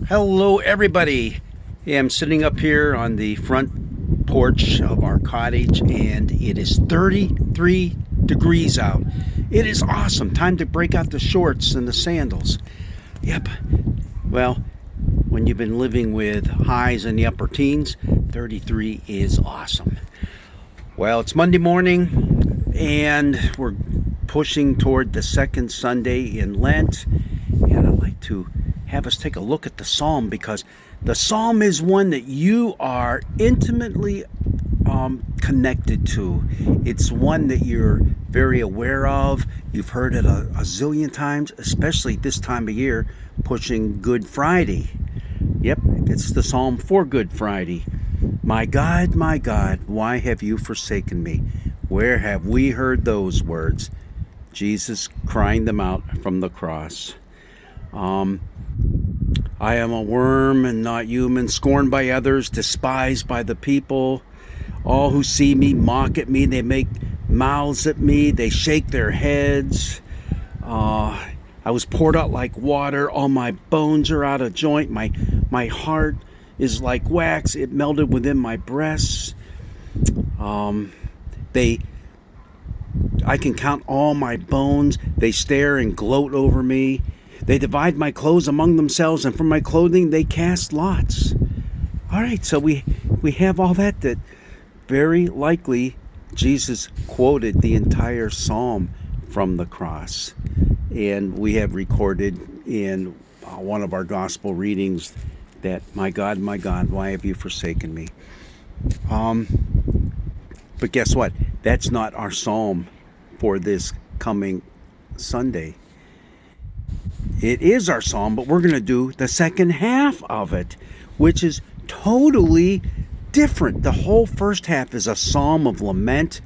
Hello, everybody. Yeah, I'm sitting up here on the front porch of our cottage, and it is 33 degrees out. It is awesome. Time to break out the shorts and the sandals. Yep. Well, when you've been living with highs in the upper teens, 33 is awesome. Well, it's Monday morning, and we're pushing toward the second Sunday in Lent, and I'd like to have us take a look at the psalm, because the psalm is one that you are intimately connected to. It's one that you're very aware of. You've heard it a zillion times, especially this time of year, pushing Good Friday. Yep, it's the psalm for Good Friday. My God, why have you forsaken me? Where have we heard those words? Jesus crying them out from the cross. I am a worm and not human, scorned by others, despised by the people. All who see me mock at me. They make mouths at me. They shake their heads. I was poured out like water. All my bones are out of joint. My heart is like wax. It melted within my breasts. I can count all my bones. They stare and gloat over me. They divide my clothes among themselves, and for my clothing they cast lots. All right, so we have all that very likely Jesus quoted the entire psalm from the cross. And we have recorded in one of our gospel readings that, my God, why have you forsaken me? But guess what? That's not our psalm for this coming Sunday. It is our psalm, but we're going to do the second half of it, which is totally different. The whole first half is a psalm of lament,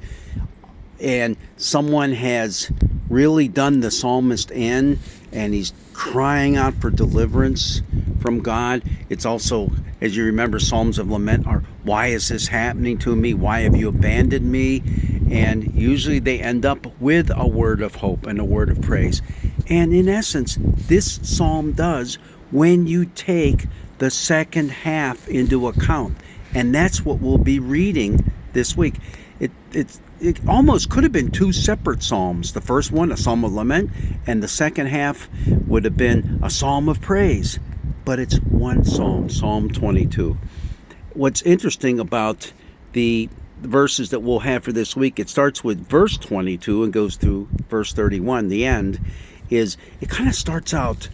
and someone has really done the psalmist in, and he's crying out for deliverance from God. It's also, as you remember, psalms of lament are, why is this happening to me? Why have you abandoned me? And usually they end up with a word of hope and a word of praise. And in essence, this psalm does when you take the second half into account. And that's what we'll be reading this week. It almost could have been two separate psalms. The first one, a psalm of lament, and the second half would have been a psalm of praise. But it's one psalm, Psalm 22. What's interesting about the verses that we'll have for this week, it starts with verse 22 and goes through verse 31, the end, is it kind of starts out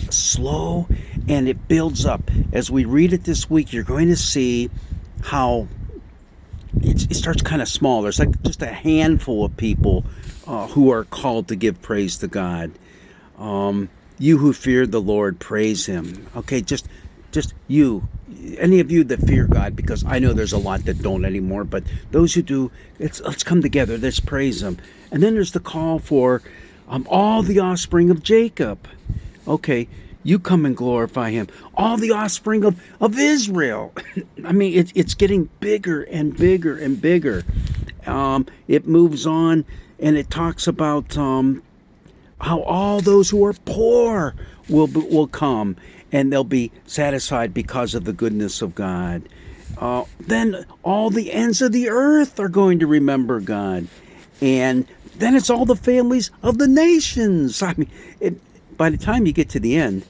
slow and it builds up. As we read it this week, you're going to see how it starts kind of small. There's like just a handful of people who are called to give praise to God. You who fear the Lord, praise him. Okay, just you, any of you that fear God, because I know there's a lot that don't anymore, but those who do, let's come together, let's praise him. And then there's the call for all the offspring of Jacob. Okay, you come and glorify him. All the offspring of Israel. I mean, it's getting bigger and bigger and bigger. It moves on, and it talks about how all those who are poor will come, and they'll be satisfied because of the goodness of God. Then all the ends of the earth are going to remember God. And then it's all the families of the nations. I mean, by the time you get to the end,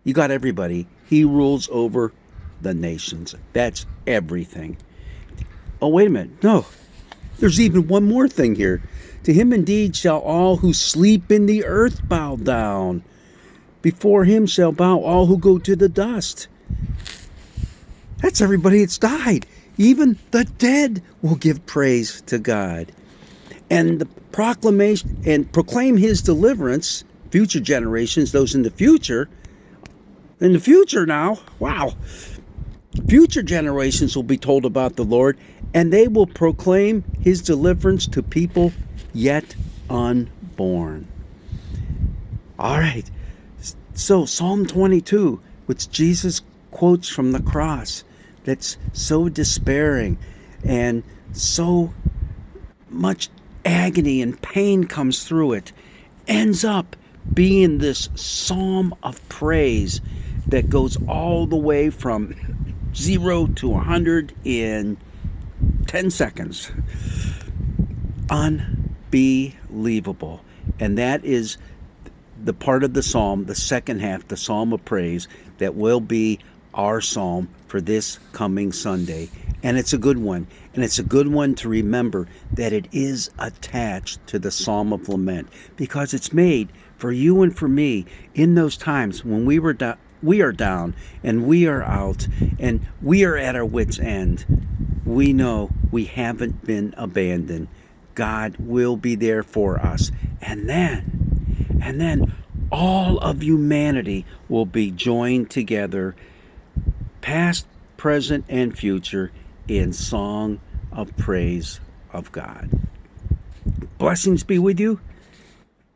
you got everybody. He rules over the nations. That's everything. Oh, wait a minute. No, there's even one more thing here. To him indeed shall all who sleep in the earth bow down. Before him shall bow all who go to the dust. That's everybody that's died. Even the dead will give praise to God. And the proclamation and proclaim his deliverance, future generations, those in the future now, wow. Future generations will be told about the Lord, and they will proclaim his deliverance to people yet unborn. All right. So Psalm 22, which Jesus quotes from the cross, that's so despairing and so much agony and pain comes through it, ends up being this psalm of praise that goes all the way from 0 to 100 in 10 seconds. Unbelievable. And that is the part of the psalm, the second half, the psalm of praise, that will be our psalm for this coming Sunday. And it's a good one. And it's a good one to remember that it is attached to the Psalm of Lament, because it's made for you and for me in those times when we are down and we are out and we are at our wits' end. We know we haven't been abandoned. God will be there for us. And then all of humanity will be joined together, past, present, and future, in song of praise of God. Blessings be with you.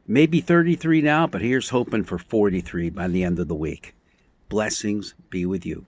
Maybe 33 now, but here's hoping for 43 by the end of the week. Blessings be with you.